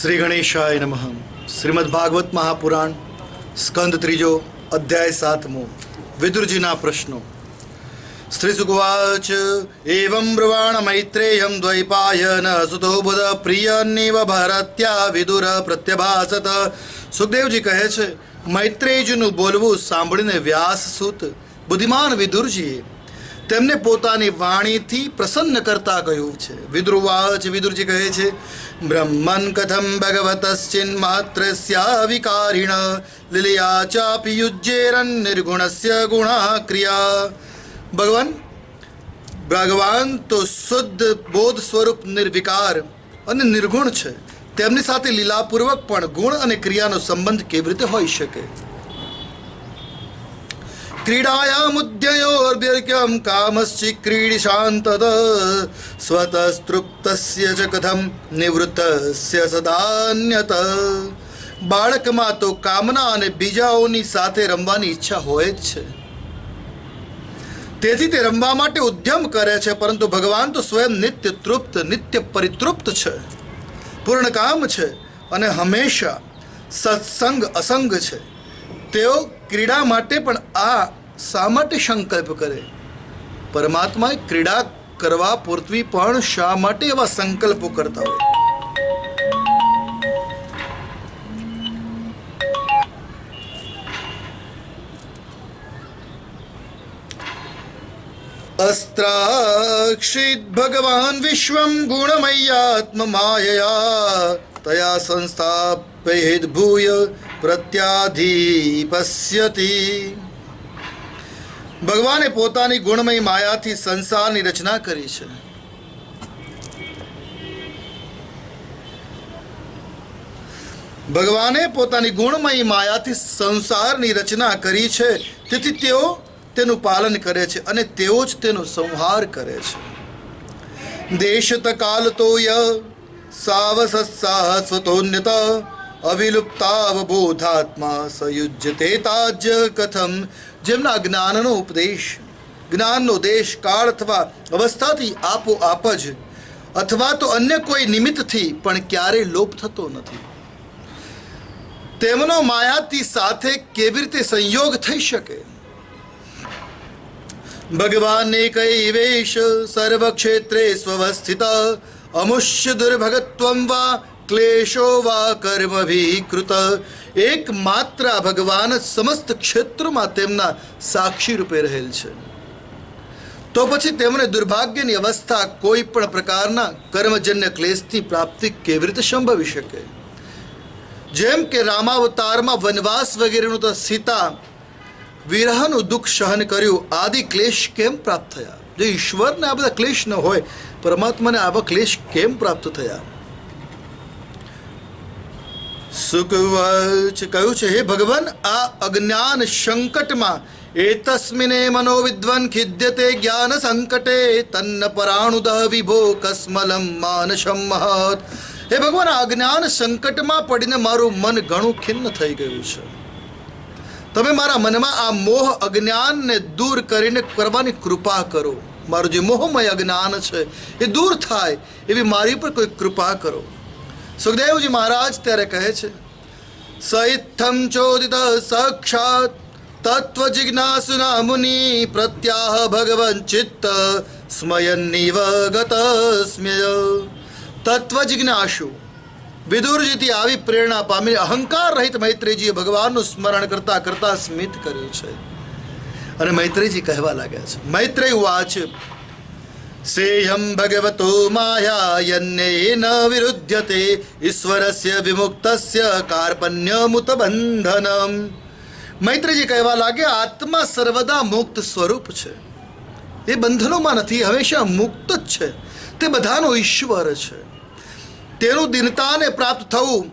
श्री गणेशाय नमः। श्रीमद्भागवत महापुराण स्कंद त्रीजो अध्याय 7मो विदुरजीना प्रश्नो। श्रीसुकुवाच एवं ब्रुवाण मैत्रेयं द्वैपायन सुतो बुध प्रियन्निव भरत्या विदुर प्रत्यभासत। સુખદેવજી કહે છે, મૈત્રેયજીનું બોલવું સાંભળીને વ્યાસસૂત બુદ્ધિમાન વિદુરજીએ તેમને પોતાની વાણીથી પ્રસન્ન કરતા કહ્યું છે. વિદુરવાચ વિદુરજી કહે છે, બ્રહ્મન કથમ ભગવતશ્ચિન માત્રસ્યા વિકારિણ લીલયા ચાપી યુજ્યેરન નિર્ગુણસ્ય ગુણા ક્રિયા. ભગવાન તો શુદ્ધ બોધ સ્વરૂપ નિર્વિકાર અને નિર્ગુણ છે. તેમની સાથે લીલાપૂર્વક પણ ગુણ અને ક્રિયાનો સંબંધ કેવી રીતે હોઈ શકે? ક્રીડાયામુદ્યયોર્ભ્યર્ક્યમ કામશ્ચિ ક્રીડિશાંતત સ્વતસ્તૃપ્તસ્ય ચ કથમ નિવૃત્તસ્ય સદાન્યત. બાળકમાં તો કામના અને બીજાઓની સાથે રમવાની ઈચ્છા હોય જ છે, તેથી તે રમવા માટે ઉદ્યમ કરે છે. પરંતુ ભગવાન તો સ્વયં નિત્ય તૃપ્ત, નિત્ય પરિતૃપ્ત છે, પૂર્ણ કામ છે અને હંમેશા સત્સંગ અસંગ છે. તેઓ ક્રીડા માટે પણ આ શા માટે સંકલ્પ કરે? પરમાત્માએ ક્રીડા કરવા પૂરતી પણ શા માટે એવા સંકલ્પો કરતા હોય? अस्त्राक्षित भगवान विश्वं गुणमय्यात्म मायया तया संस्थापयेद् भूय प्रत्याधिपस्यति. ભગવાને પોતાની ગુણમય માયાથી સંસારની રચના કરી છે. ભગવાને પોતાની ગુણમય માયાથી સંસારની રચના કરી છે, તેથી તેઓ તેનું પાલન કરે છે અને તેઓ જ તેનો સંહાર કરે છે. દેશત કાલતો ય સાવસત્સાહસ્વતોન્યત અવિલુપ્તાવબોધાત્મા સયુજ્યતે તાજ્ય કથમ. જેમના જ્ઞાનનો ઉપદેશ, જ્ઞાનનો દેશ, કાળ અથવા અવસ્થાથી આપોઆપ જ અથવા તો અન્ય કોઈ નિમિત્તથી પણ ક્યારેય લોપ થતો નથી, તેમનો માયાથી સાથે કેવી રીતે સંયોગ થઈ શકે? ભગવાન એકૈવેશ સર્વક્ષેત્રે સ્વવસ્થિત અમુષ્ય દુર્ભગત્વમ વા ક્લેશો વા કર્મભિકૃત. એકમાત્ર ભગવાન જ સમસ્ત ક્ષેત્રોમાં તેમના સાક્ષી રૂપે રહેલ છે, તો પછી તેમને દુર્ભાગ્યની અવસ્થા કોઈ પણ પ્રકારના કર્મજન્ય ક્લેશથી પ્રાપ્તિ કેવી રીતે સંભવી શકે? જેમ કે રામાવતારમાં વનવાસ વગેરેનું તો સીતા વિરહનું દુઃખ સહન કર્યું, આદિ ક્લેશ કેમ પ્રાપ્ત થયા? જો ઈશ્વરને આ બધા ક્લેશ ન હોય, પરમાત્માને આવા ક્લેશ કેમ પ્રાપ્ત થયા? સુકવચ કહ્યું છે, હે ભગવાન, આ અજ્ઞાન સંકટમાં એતસ્મિને મનોવિદ્વન ખિદ્યતે જ્ઞાન સંકટે તન્ન પરાણુદ વિભો કસ્મલમ માનસમ મહત. હે ભગવાન, આ અજ્ઞાન સંકટમાં પડીને મારું મન ઘણું ખિન્ન થઈ ગયું છે. તમે મારા મનમાં આ મોહ અજ્ઞાનને દૂર કરીને કરવાની કૃપા કરો. મારું જે મોહમય અજ્ઞાન છે એ દૂર થાય એવી મારી પર કોઈ કૃપા કરો. સુખદેવજી મહારાજ ત્યારે કહે છે, સહિત્થમ ચોદિત સાક્ષાત તત્વ જિજ્ઞાસુના મુનિ પ્રત્યાહ ભગવન ચિત્ત સ્મયન્નિવ ગતસ્મ્ય. તત્વ જિજ્ઞાસુ વિદુરજીથી આવી પ્રેરણા પામી અહંકાર રહિત મૈત્રેયજીએ ભગવાનનું સ્મરણ કરતા કરતા સ્મિત કર્યું છે અને મૈત્રેયજી કહેવા લાગ્યા છે. મૈત્રેય વાચ સેયમ ભગવતો માયા યન્યેન વિરુધ્યતે ઈશ્વરસ્ય વિમુક્તસ્ય કાર્પણ્યમુત બંધનમ. મૈત્રેયજી કહેવા લાગે, આત્મા સર્વદા મુક્ત સ્વરૂપ છે, એ બંધનોમાં નથી, હંમેશા મુક્ત જ છે. તે બધાનો ઈશ્વર છે. તેનું દીનતાને પ્રાપ્ત થવું,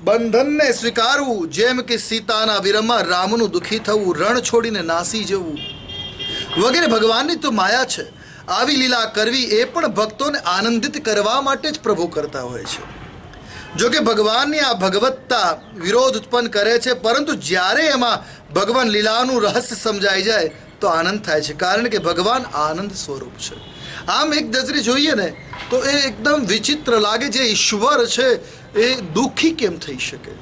બંધનને સ્વીકારવું, જેમ કે સીતાના વિરહમાં રામનું દુઃખી થવું, રણ છોડીને નાસી જવું વગેરે ભગવાનની તો માયા છે. આવી લીલા કરવી એ પણ ભક્તોને આનંદિત કરવા માટે જ પ્રભુ કરતા હોય છે. જો કે ભગવાનની આ ભગવત્તા વિરોધ ઉત્પન્ન કરે છે, પરંતુ જ્યારે એમાં ભગવાન લીલાનું રહસ્ય સમજાઈ જાય તો આનંદ થાય છે, કારણ કે ભગવાન આનંદ સ્વરૂપ છે. આમ એક નજરે જોઈએ ને તો એ એકદમ વિચિત્ર લાગે. જે ઈશ્વર છે એ દુઃખી કેમ થઈ શકે?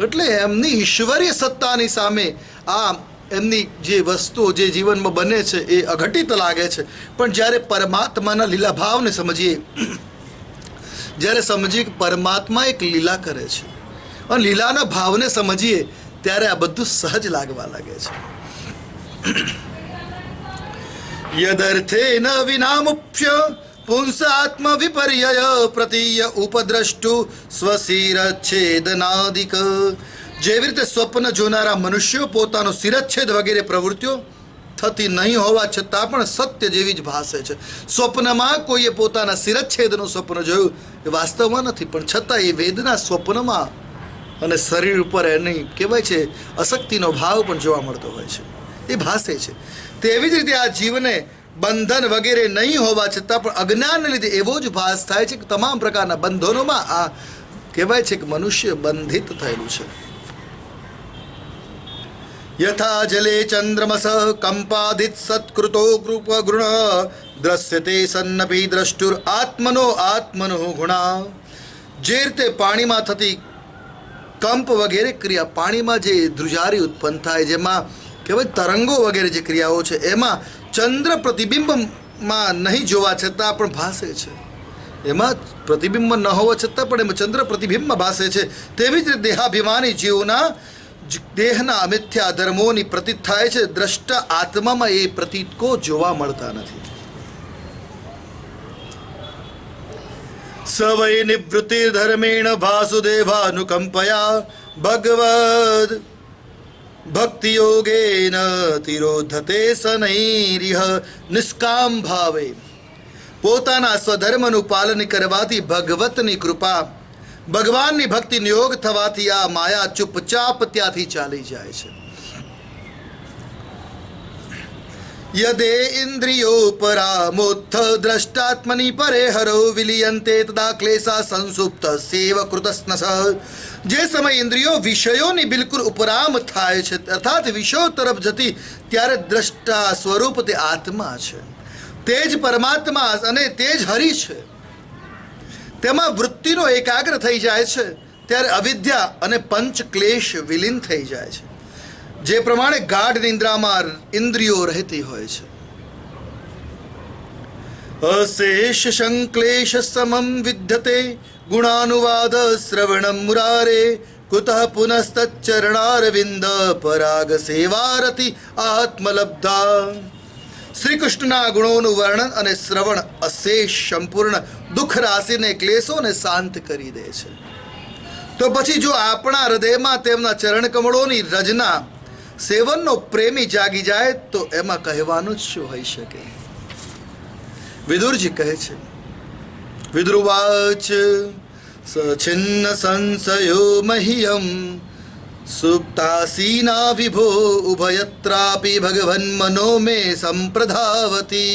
એટલે એમની ઈશ્વરીય સત્તાની સામે આ એમની જે વસ્તુઓ જે જીવનમાં બને છે એ અઘટિત લાગે છે. પણ જ્યારે પરમાત્માના લીલા ભાવને સમજીએ, જ્યારે સમજીએ કે પરમાત્મા એક લીલા કરે છે અને લીલાના ભાવને સમજીએ ત્યારે આ બધું સહજ લાગવા લાગે છે. યદર્થે ન વિનામુપ્ય પુંસ આત્મ વિપર્યય પ્રતીય ઉપદ્રષ્ટુ સ્વશિરચ્છેદનાદિક. જેવી રીતે સ્વપ્ન જોનારા મનુષ્યો પોતાનો શિરચ્છેદ વગેરે પ્રવૃત્તિઓ થતી નહીં હોવા છતાં પણ સત્ય જેવી જ ભાસે છે. સ્વપ્નમાં કોઈએ પોતાના શિરચ્છેદનું સ્વપ્ન જોયું એ વાસ્તવમાં નથી, પણ છતાં એ વેદના સ્વપ્નમાં અને શરીર ઉપર એની કહેવાય છે અશક્તિનો ભાવ પણ જોવા મળતો હોય છે, એ ભાસે છે. તેવી જ રીતે આ જીવને બંધન વગેરે નહીં હોવા છતાં પણ અજ્ઞાનને લીધે એવો જ ભાસ થાય છે કે તમામ પ્રકારના બંધનોમાં આ કહેવાય છે કે મનુષ્ય બંધિત થયેલું છે. યથા જલે ચંદ્રમસ કંપાદિત સત્કૃતો કૃપ ગૃણ દ્રશ્યતે સન્નપી દ્રષ્ટુર આત્મનો ગુણા. જે રીતે પાણીમાં થતી કંપ વગેરે ક્રિયા, પાણીમાં જે ધ્રુજારી ઉત્પન્ન થાય, જેમાં કહેવાય તરંગો વગેરે જે ક્રિયાઓ છે, એમાં ચંદ્ર પ્રતિબિંબમાં નહીં જોવા છતાં પણ ભાસે છે. એમાં પ્રતિબિંબ ન હોવા છતાં પણ એમાં ચંદ્ર પ્રતિબિંબમાં ભાસે છે. તેવી જ રીતે દેહાભિમાની જીવના દેહના અમિથ્યા ધર્મોની પ્રતીત થાય છે. દ્રષ્ટા આત્મામાં એ પ્રતીકો જોવા મળતા નથી. સવૈ નિવૃત્તિ ધર્મેણ વાસુદેવાનુકંપયા ભગવદ ભક્તિ યોગેન તિરોધતે સનૈરિહ નિષ્કામ ભાવે. પોતાના સ્વધર્મનું પાલન કરવાથી ભગવતની કૃપા, ભગવાનની ભક્તિ નિયોગ થવાથી આ માયા ચૂપચાપ ત્યાંથી ચાલી જાય છે. યદે ઇન્દ્રિયો પરામોત્થ દ્રષ્ટાત્મની પરે હરો વિલિયંતે તદા ક્લેશા સંસુપ્ત સેવ કૃતસ્નસ. જે સમય ઇન્દ્રિયો વિષયોની બિલકુલ ઉપરામ થાય છે, અર્થાત વિષયો તરફ જતી, ત્યારે દ્રષ્ટા સ્વરૂપ તે આત્મા છે, તે જ પરમાત્મા અને તે જ હરિ છે. તેમાં વૃત્તિનો એકાગ્ર થઈ જાય છે ત્યારે અવિદ્યા અને પંચ ક્લેશ વિલીન થઈ જાય છે. જે પ્રમાણે ગાઢ નિંદ્રામાં ઇન્દ્રિયો રહેતી હોય છે. અશેષ સંક્લેશ સમમ વિદ્યતે ગુણાનુવાદ શ્રવણમ મુરારે કુતઃ પુનસ્તચરણારવિંદ પરાગ સેવારતિ આત્મલબ્ધા. શ્રી કૃષ્ણના ગુણોનું વર્ણન અને શ્રવણ અશેષ સંપૂર્ણ દુઃખ રાશિને ક્લેશોને શાંત કરી દે છે. તો પછી જો આપણા હૃદયમાં તેમના ચરણ કમળોની રજના સેવનનો પ્રેમી જાગી જાય તો એમાં કહેવાનું જ શું હોઈ શકે. વિદુરજી કહે છે, વિદુર્વાચ સછિન્ન સંશયો મહ્યમ સુપ્તાસીના વિભો ઉભયત્રાપી ભગવન મનો મે સંપ્રધાવતી.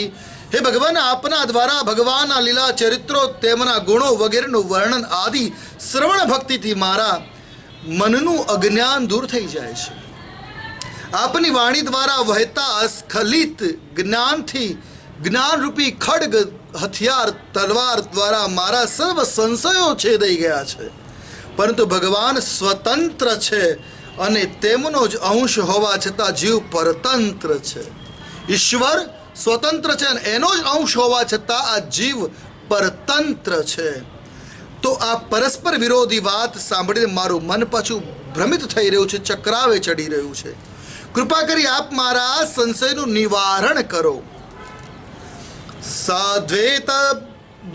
હે ભગવાન, આપના દ્વારા ભગવાનના લીલા ચરિત્રો, તેમના ગુણો વગેરેનું વર્ણન આદિ શ્રવણ ભક્તિથી મારા મનનું અજ્ઞાન દૂર થઈ જાય છે. આપની વાણી દ્વારા વહેતા અસ્ખલિત જ્ઞાનથી જ્ઞાનરૂપી ખડગ હથિયાર તલવાર દ્વારા મારા સર્વ સંશયો છેદાઈ ગયા છે. પરંતુ ભગવાન સ્વતંત્ર છે અને તેમનો જ અંશ હોવા છતાં જીવ પરતંત્ર છે. ઈશ્વર સ્વતંત્ર છે અને એનો જ અંશ હોવા છતાં આ જીવ પરતંત્ર છે. તો આ પરસ્પર વિરોધી વાત સાંભળીને મારું મન પાછું ભ્રમિત થઈ રહ્યું છે, ચક્રાવે ચડી રહ્યું છે. કૃપા કરી આપ મારા સંશયનું નિવારણ કરો. સાધ્વેત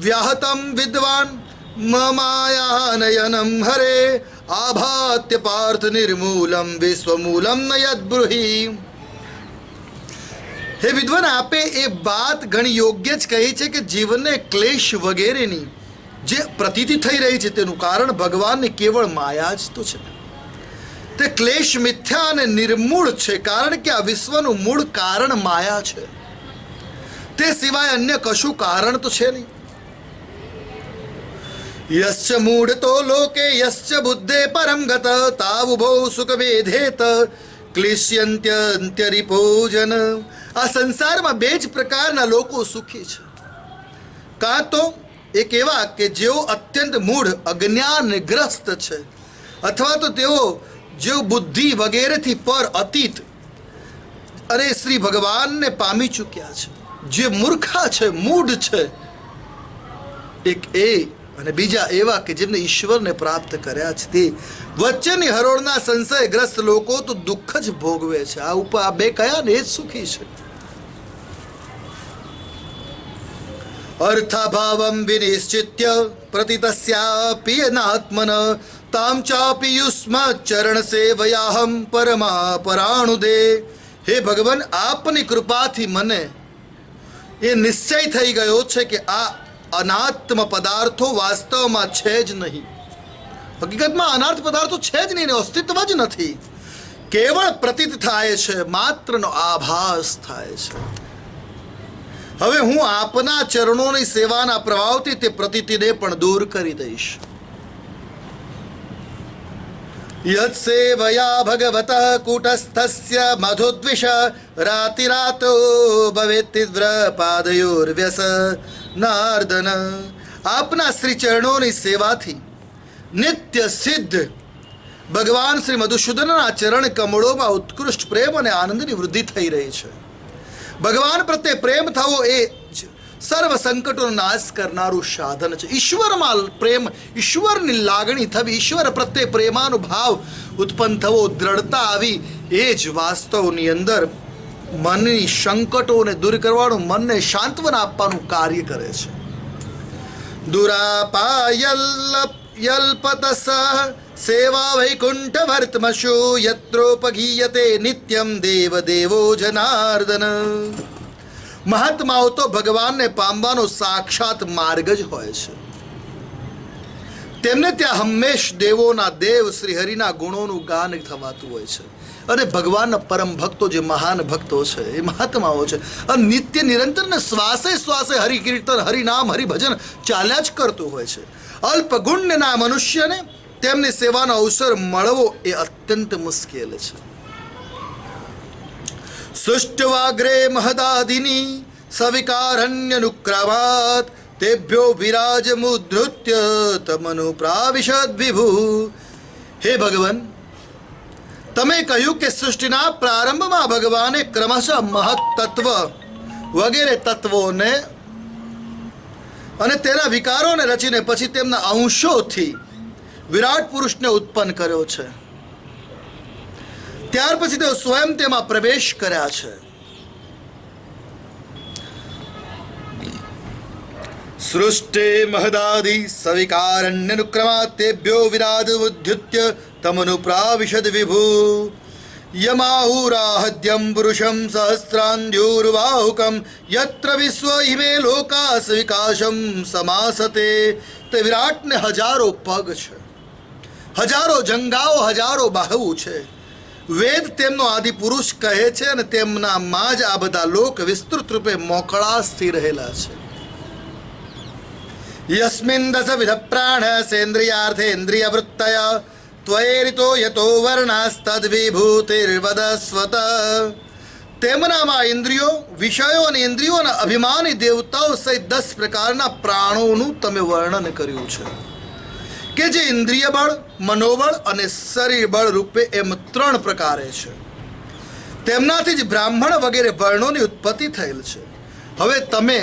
વ્યાહતમ વિદ્વાન મમાયાનયનમ હરે આભાત્ય પાર્થ નિર્મૂલમ વિશ્વમૂલમ નયદ્બ્રુહી. હે વિદ્વાન, આપે એ વાત ઘણી યોગ્ય જ કહી છે કે જીવનને ક્લેશ વગેરેની જે પ્રતીતિ થઈ રહી છે તેનું કારણ ભગવાનની કેવળ માયા જ તો છે. તે ક્લેશ મિથ્યા અને નિર્મૂળ છે, કારણ કે આ વિશ્વનું મૂળ કારણ માયા છે. તે સિવાય અન્ય કશું કારણ તો છે નહીં. યશ્ચ મૂઢતો લોકે યશ્ચ બુદ્ધે પરમ ગત તાવુભો સુખ વેધેત ક્લિશ્યંત્યરિપોજન. આ સંસારમાં બે જ પ્રકારના લોકો સુખી છે. કાં તો એક એવા કે જેઓ અત્યંત મૂઢ અજ્ઞાનગ્રસ્ત છે, અથવા તો તેઓ જેઓ બુદ્ધિ વગેરેથી પર અતીત અને શ્રી ભગવાનને પામી ચૂક્યા છે, જે મૂર્ખા છે, મૂઢ છે, એક એ અને બીજા એવા કે જેમને ઈશ્વરને પ્રાપ્ત કર્યા છે. તે વચ્ચેની હરોળના સંશયગ્રસ્ત લોકો તો દુઃખ જ ભોગવે છે. આ ઉપર આ બે કયા ને એ જ સુખી છે. અર્થાભાવમ વિનિશ્ચિત્ય પ્રતિતસ્યાપી નાત્મન તામ ચાપી યુષ્મ ચરણ સેવયાહમ પરમા પરાણુદે. હે ભગવાન, આપની કૃપાથી મને એ નિશ્ચય થઈ ગયો છે કે આ અનાત્મ પદાર્થો વાસ્તવમાં છે જ નહીં. હકીકતમાં અનાર્થ પદાર્થો છે જ નહીં, અસ્તિત્વ જ નથી. કેવળ પ્રતીત થાય છે, માત્રનો આભાસ થાય છે. હવે હું આપના ચરણોની સેવાના પ્રભાવથી તે પ્રતીતિને પણ દૂર કરી દઈશ. યત સેવયા ભગવતઃ કૂટસ્થસ્ય મધુદ્વિષ રાતિરાતો ભવેત તીવ્ર પાદયોર્વ્યસ નાર્દન. આપના શ્રી ચરણોની સેવાથી નિત્ય સિદ્ધ ભગવાન શ્રી મધુસૂદનના ચરણ કમળોમાં ઉત્કૃષ્ટ પ્રેમ અને આનંદની વૃદ્ધિ થઈ રહી છે. ભગવાન પ્રત્યે પ્રેમ થવો એ જ સર્વ સંકટોનો નાશ કરનારું સાધન છે. ઈશ્વરમાં પ્રેમ, ઈશ્વરની લાગણી થવી, ઈશ્વર પ્રત્યે પ્રેમાનુભાવ ઉત્પન્ન થવો, દ્રઢતા આવી, એ જ વાસ્તવની અંદર મનની સંકટોને દૂર કરવાનું, મનને સાંત્વના આપવાનું કાર્ય કરે છે. દુરાપાયલ્પતસ સેવા વૈકુંઠ વર્તમશુ યત્રોપગીયતે નિત્યમ દેવ દેવો જનાર્દન. મહાત્માઓ તો ભગવાનને પામવાનો સાક્ષાત માર્ગ જ હોય છે. તેમને ત્યાં હંમેશ દેવોના દેવ શ્રી હરિના ગુણોનું ગાન થવાતું હોય છે. અને ભગવાનના પરમ ભક્તો, જે મહાન ભક્તો છે, એ મહાત્માઓ છે. અને નિત્ય નિરંતર ને શ્વાસે શ્વાસે હરિ કીર્તન, હરિનામ, હરિભજન ચાલ્યા જ કરતું હોય છે. અલ્પ ગુણના મનુષ્યને તેમની સેવાનો અવસર મળવો એ અત્યંત મુશ્કેલ છે. સુષ્ટવાગ્રે મહદાદિની સવિકારણ્યનુક્રમાત તેભ્યો વિરાજમુદ્ધૃત્ય તમનુ પ્રાવિશદ વિભુ. હે ભગવાન, તમે કહ્યું કે સૃષ્ટિના પ્રારંભમાં ભગવાને ક્રમશઃ મહત તત્વ વગેરે તત્વોને અને તેના વિકારોને રચીને પછી તેમના અંશોથી વિરાટ પુરુષને ઉત્પન્ન કર્યો છે. ત્યાર પછી તેઓ સ્વયં તેમાં પ્રવેશ કર્યા છે. સૃષ્ટે મહદાદિ સવિકારણ્યનુક્રમાત તેભ્યો વિરાજમુદ્ધૃત્ય તમનુ પ્રાવિશદ વિભુ. યમાહુરાહદ્યમ પુરુષમ સહસ્રાંધ્યુર્વાહુકમ યત્ર વિશ્વ ઇમે લોકાસ વિકાસમ સમાસતે. તે વિરાટને હજારો પગ છે, હજારો જંગાઓ, હજારો બાહુ છે. વેદ તેમનો આદિ પુરુષ કહે છે અને તેમના માં જ આ બધા લોક વિસ્તૃત રૂપે મોકળાશથી રહેલા છે. યસ્મિન દશવિધ પ્રાણ સેન્દ્રિયાર્થેન્દ્રિય વૃત્તય ત્વયેરિતો યતો વર્ણાસ્તદ્વિભૂતિર્વદસ્વત. તેમનામાં ઇન્દ્રિયો, વિષયો અને ઇન્દ્રિયોના અભિમાની દેવતાઓ સહિત 10 પ્રકારના પ્રાણોનું તમે વર્ણન કર્યું છે કે જે ઇન્દ્રિય બળ, મનોબળ અને શરીર બળ રૂપે એમ 3 પ્રકારે છે. તેમનાથી જ બ્રાહ્મણ વગેરે વર્ણોની ઉત્પત્તિ થયેલ છે. હવે તમે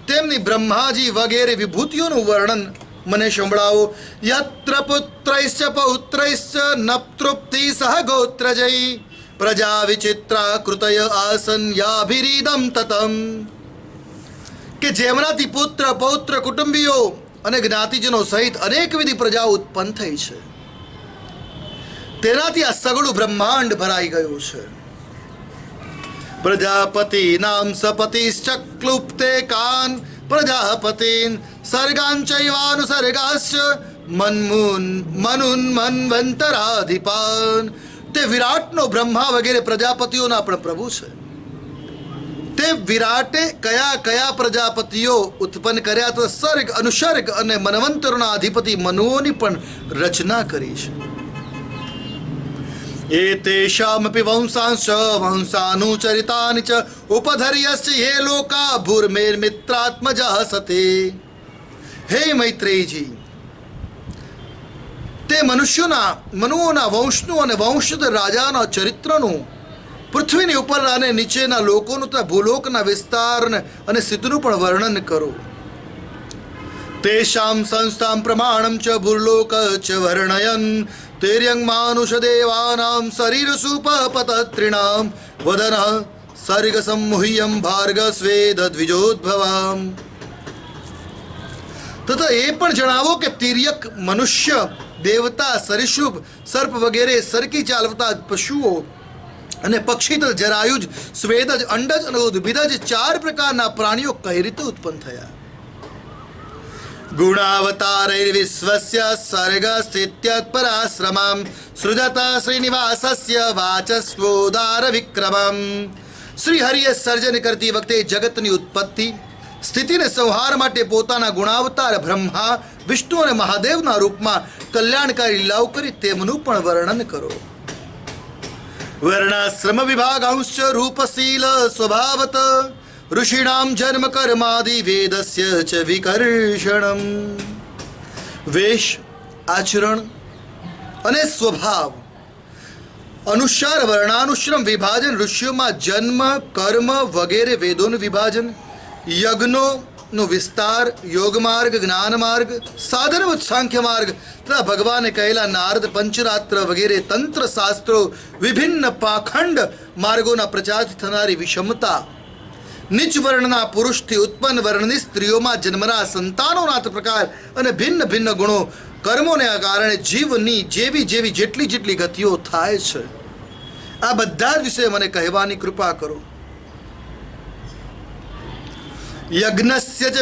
તેમની બ્રહ્માજી વગેરે વિભૂતિઓનું વર્ણન મને સંભળાવો. યત્ર પુત્રૈશ્ચ પૌત્રૈશ્ચ નપ્તૃપ્તિ સહ ગોત્રજૈ પ્રજા વિચિત્રા કૃતય આસન યાભિરીદમ તતમ. કે જેમનાથી પુત્ર, પૌત્ર, કુટુંબીઓ અને જ્ઞાતિજનો સહિત અનેકવિધ પ્રજા ઉત્પન્ન થઈ છે. તેનાથી આ સગળું બ્રહ્માંડ ભરાઈ ગયું છે. પ્રજાપતિ નામ સપતિશ્ચક્લુપ્તે કાન પ્રજાપતિન સર્ગાંચૈવાનુસર્ગાશ્ચ મન્વંતરાધિપાન. તે વિરાટનો બ્રહ્મા વગેરે પ્રજાપતિઓના પણ પ્રભુ છે. તે વિરાટે કયા કયા પ્રજાપતિઓ ઉત્પન્ન કર્યા, તો સર્ગ, અનુસર્ગ અને મન્વંતરોના અધિપતિ મનુઓની પણ રચના કરી છે. એતેષામપી વંશાંશ વંશાનુચરિતાનિ ચ ઉપધર્યશ્ચ યે લોકા ભૂર્મેર્મિત્રાત્મજઃ સતે. હે મૈત્રેયજી, તે મનુષ્યોના મનુઓના વંશનું અને વંશજ રાજાના ચરિત્રનું, પૃથ્વીની ઉપર અને નીચેના લોકોનું તથા ભૂલોકના વિસ્તાર અને સ્થિતિનું પણ વર્ણન કરો. તેષામ સંસ્થામ પ્રમાણમ ચ ભૂલોક ચ વર્ણયન તેર્યંગ માનુષ દેવાનામ શરીર સુપપતત્રિણામ વદન સર્ગ સંમુહ્યમ ભાર્ગ સ્વેદ દ્વિજોદ્ભવામ. તથા એ પણ જણાવો કે તિર્યક મનુષ્ય, દેવતા, સરીસૃપ, સર્પ વગેરે સરકી ચાલતા પશુઓ અને પક્ષી તથા જરાયુજ, સ્વેદજ, અંડજ અને ઉદ્ભિદજ 4 પ્રકારના પ્રાણીઓ કઈ રીતે ઉત્પન્ન થયા? ગુણાવતારૈર્વિશ્વસ્ય સર્ગ સ્થિત્યત્પરાશ્રમમ સૃજત શ્રીનિવાસસ્ય વાચસ્વોદાર વિક્રમમ. શ્રી હરિએ સર્જન કરતી વખતે જગતની ઉત્પત્તિ, સ્થિતિને સંહાર માટે પોતાના ગુણાવતાર બ્રહ્મા, વિષ્ણુ અને મહાદેવના રૂપમાં કલ્યાણકારી લીલાઓ કરી તેમનું પણ વર્ણન કરો. વર્ણાશ્રમ વિભાગાંશ્ચ રૂપશીલ સ્વભાવત ઋષિણામ જન્મ કર્માદિ વેદસ્ય ચ વિકર્ષણમ. વેશ, આચરણ અને સ્વભાવ અનુસાર વર્ણાનુશ્રમ વિભાજન, ઋષિઓમાં જન્મ, કર્મ વગેરે વેદોનું વિભાજન, યજ્ઞોનો વિસ્તાર, યોગ માર્ગ, જ્ઞાન માર્ગ, સાધન સાંખ્ય માર્ગ તથા ભગવાને કહેલા નારદ પંચરાત્ર વગેરે તંત્ર શાસ્ત્રો, વિભિન્ન પાખંડ માર્ગોના પ્રચારથી થનારી વિષમતા, નીચ વર્ણના પુરુષથી ઉત્પન્ન વર્ણની સ્ત્રીઓમાં જન્મના સંતાનોના પ્રકાર અને ભિન્ન ભિન્ન ગુણો, કર્મોને કારણે જીવની જેવી જેવી જેટલી જેટલી ગતિઓ થાય છે, આ બધા જ વિશે મને કહેવાની કૃપા કરો. યજ્ઞસ્ય ચ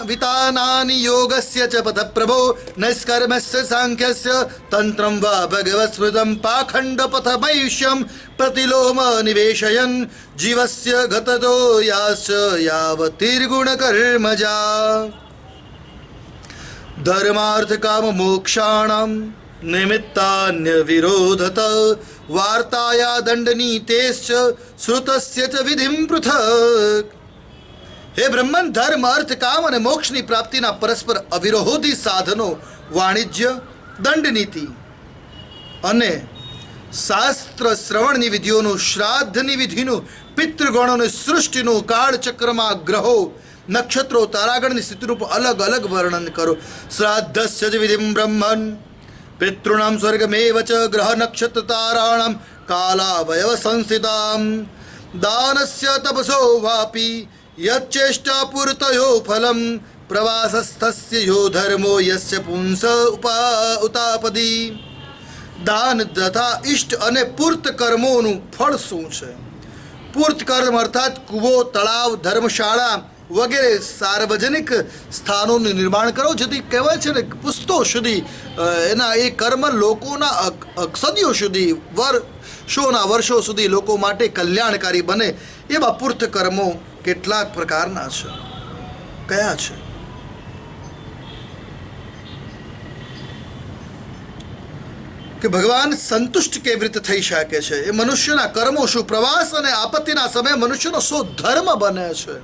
વિતાનાનિ યોગસ્ય ચ પથ પ્રભો નૈષ્કર્મસ્ય સાંખ્યસ્ય તંત્રમ વા ભગવત સ્મૃતમ પાખંડ પથ મૈષ્યમ પ્રતિલોમ નિવેશયન જીવસ્ય ગતતો યાશ્ચ યાવતિર્ગુણ કર્મજા. ધર્માર્થ કામ મોક્ષાણામ નિમિત્તાન્ય વિરોધત વાર્તાયા દંડનીતેશ્ચ શ્રુતસ્ય ચ વિધિમ પૃથક. હે બ્રહ્મન, ધર્મ, અર્થ, કામ અને મોક્ષની પ્રાપ્તિના પરસ્પર અવિરોધી સાધનો વાણિજ્ય, દંડનીતિ અને શાસ્ત્ર શ્રવણની વિધિઓનું, શ્રાદ્ધની વિધિનું, પિતૃગણોની સૃષ્ટિનું, કાળચક્રમાં ગ્રહો, નક્ષત્રો, તારાગણની સ્થિતિનું અલગ અલગ વર્ણન કરો. શ્રાદ્ધસ્ય જ વિધિમ બ્રહ્મન પિતॄણામ સ્વર્ગમેવ ચ ગ્રહ નક્ષત્ર તારાણામ કાલાવયવ સંસ્થિતામ. દાનસ્ય તપસો વાપી યચ્ચેષ્ટા પૂર્તયો ફલમ પ્રવાસસ્થસ્ય યો ધર્મો યસ્ય પુંસ ઉતાપદી. દાન તથા ઇષ્ટ અને પૂર્ત કર્મોનું ફળ શું છે? પૂર્ત કર્મ અર્થાત કૂવો, તળાવ, ધર્મશાળા વગેરે સાર્વજનિક સ્થાનોનું નિર્માણ કરો, જેથી કહેવાય છે ને પુસ્તો સુધી એના એ કર્મ લોકોના સદીઓ સુધી, વર્ષો સુધી લોકો માટે કલ્યાણકારી બને એવા પૂર્ત કર્મો કેટલાક પ્રકારના છે. કયા છે? કે ભગવાન સંતુષ્ટ કેવી રીતે થઈ શકે છે? એ મનુષ્યના કર્મો શું? પ્રવાસ અને આપત્તિના સમયે મનુષ્યનો શું ધર્મ બને છે?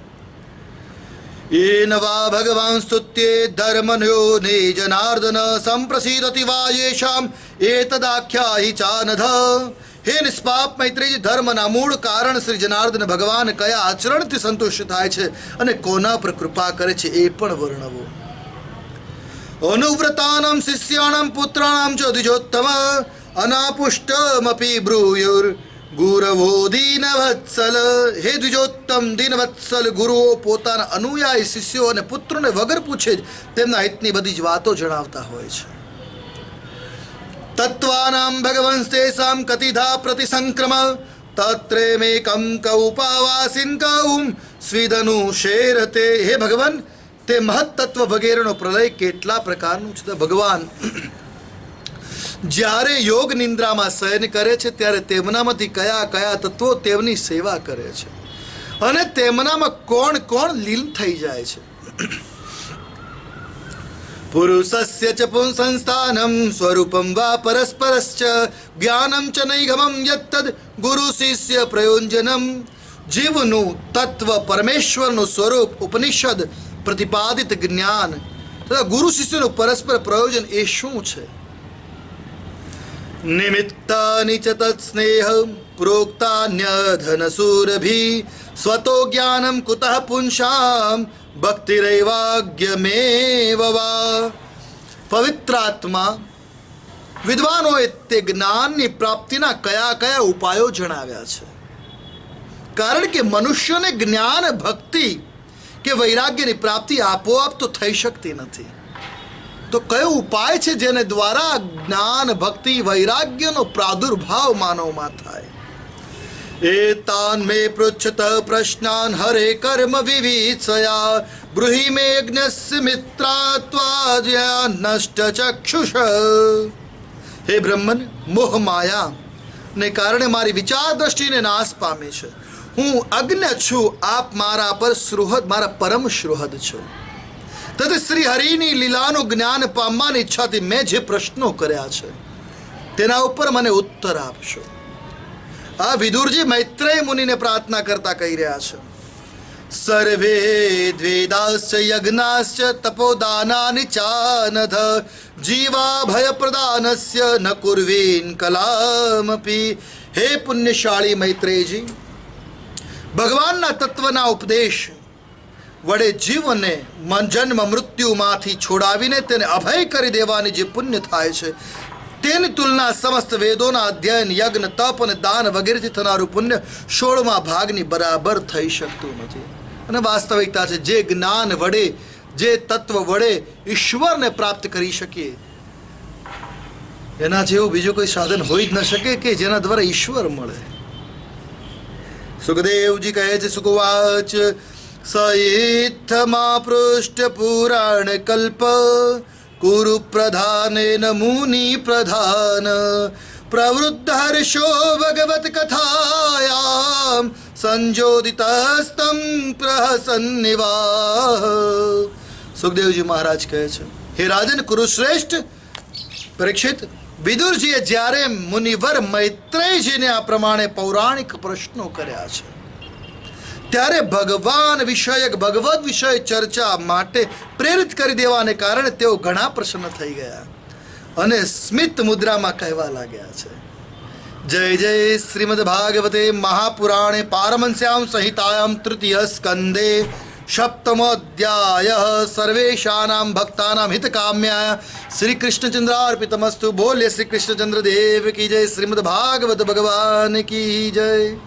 એન વા ભગવાન સ્તુત્યે ધર્મન્યો ને જનાર્દન સંપ્રસિદતિ વા યેષામ એતદાખ્યાહી ચાનધ. હે નિષ્પાપ મૈત્રેયજી, ધર્મના મૂળ કારણ શ્રી જનાર્દન ભગવાન કયા આચરણથી સંતુષ્ટ થાય છે અને કોના પર કૃપા કરે છે એ પણ વર્ણવો. અનુવ્રતાનામ શિષ્યાણામ પુત્રાણામ ચ દ્વિજોત્તમ અનાપુષ્ટમપી બ્રૂયુર ગુરવો દીનવત્સલ. હે દ્વિજોત્તમ, દીનવત્સલ ગુરુઓ પોતાના અનુયાયી શિષ્યો અને પુત્રોને વગર પૂછે જ તેમના હિતની બધી જ વાતો જણાવતા હોય છે. તત્વાનામ ભગવંસ્તેષામ કતિધા પ્રતિસંક્રમ તત્રેમેકમ કૌપાવાસિન કૌમ સ્વિદનુ શેરતે. હે ભગવાન, તે મહત્તત્વ વગેરેનો પ્રલય કેટલા પ્રકારનું છે? ભગવાન જ્યારે યોગ નિંદ્રામાં શયન કરે છે ત્યારે તેમનામાંથી કયા કયા તત્વો તેમની સેવા કરે છે અને તેમનામાં કોણ કોણ લીન થઈ જાય છે? પુરુષસ્ય ચ પુંસંસ્થાનમ સ્વરૂપમ વા પરસ્પરશ્ચ જ્ઞાનમ ચ નૈગમમ યત્તદ ગુરુ શિષ્ય પ્રયોજનમ. જીવનું તત્વ, પરમેશ્વરનું સ્વરૂપ, ઉપનિષદ પ્રતિપાદિત જ્ઞાન, તથા ગુરુ શિષ્યનું પરસ્પર પ્રયોજન એ શું છે? નિમિત્તાનિ ચ તત્સ્નેહ પ્રોક્તાન્ય ધનસુરભી સ્વતો જ્ઞાનમ કુતઃ પુંસામ ભક્તિરૈવાગ્યમેવ વા. પવિત્રાત્મા વિદ્વાનોએ તે જ્ઞાનની પ્રાપ્તિના કયા કયા ઉપાયો જણાવ્યા છે. કારણ કે મનુષ્યને જ્ઞાન, ભક્તિ કે વૈરાગ્યની પ્રાપ્તિ આપોઆપ તો થઈ શકતી નથી. તો કયો ઉપાય છે જેને દ્વારા જ્ઞાન, ભક્તિ, વૈરાગ્યનો પ્રાદુર્ભાવ માનવમાં થાય? એતાન મે પૃચ્છત પ્રશ્નાન હરે કર્મ વિવિત્સયા બ્રૂહિ મે જ્ઞસ્ય મિત્રાત્વા નષ્ટ ચક્ષુષ. હે બ્રહ્મન, મોહ માયા ને કારણે મારી વિચાર દ્રષ્ટિને નાશ પામી છે. હું અજ્ઞ છું, આપ મારા પર સુહૃદ, મારા પરમ સુહૃદ છો. તથા શ્રી હરિની લીલાનું જ્ઞાન પામવાની ઈચ્છાથી મેં જે પ્રશ્નો કર્યા છે તેના ઉપર મને ઉત્તર આપશો. આ વિદુરજી મૈત્રેય મુનિને પ્રાર્થના કરતા કહી રહ્યા છે. સર્વે દ્વેદાશ્ચ યજ્ઞાશ્ચ તપોદાનાનિ ચાનધ જીવા ભય પ્રદાનસ્ય ન કુર્વીન કલામપી. હે પુણ્યશાળી મૈત્રેયજી, ભગવાનના તત્વના ઉપદેશ વડે જીવને જન્મ મૃત્યુમાંથી છોડાવીને તેને અભય કરી દેવાની જે પુણ્ય થાય છે તેની તુલના સમસ્ત વેદોના અધ્યયન, યજ્ઞ, તપ અને દાન વગેરેથી થનારું પુણ્ય 16મા ભાગની બરાબર થઈ શકતું નથી. અને વાસ્તવિકતા છે, જે જ્ઞાન વડે, જે તત્વ વડે ઈશ્વરને પ્રાપ્ત કરી શકીએ એના જેવું બીજું કોઈ સાધન હોઈ જ ન શકે કે જેના દ્વારા ઈશ્વર મળે. સુખદેવજી કહે છે, સુખવાચ સહિથમા પૃષ્ઠ પુરાણ કલ્પ કુરુ પ્રધાનેન મુનિ પ્રધાન પ્રવૃદ્ધ હર્ષો ભગવત કથાયામ સંજોદિતસ્તમ પ્રહસન્નિવાહ. સુખદેવજી મહારાજ કહે છે, હે રાજન કુરુશ્રેષ્ઠ પરીક્ષિત, વિદુરજીએ જ્યારે મુનિવર મૈત્રેયજીને આ પ્રમાણે પૌરાણિક પ્રશ્નો કર્યા છે ત્યારે ભગવાન વિષયક, ભગવદ વિષય ચર્ચા માટે પ્રેરિત કરી દેવાને કારણે તેઓ ઘણા પ્રસન્ન થઈ ગયા અને સ્મિત મુદ્રામાં કહેવા લાગ્યા છે. જય જય શ્રીમદ ભાગવતે મહાપુરાણે પારમહંસ્યામ સંહિતાયામ તૃતીય સ્કંદે સપ્તમોધ્યાય સર્વેશાનામ ભક્તાનામ હિતકામ્યાય શ્રી કૃષ્ણચંદ્રાર્પિતમસ્તુ. બોલ્ય શ્રી કૃષ્ણચંદ્ર દેવ કી જય. શ્રીમદ ભાગવત ભગવાન કી જય.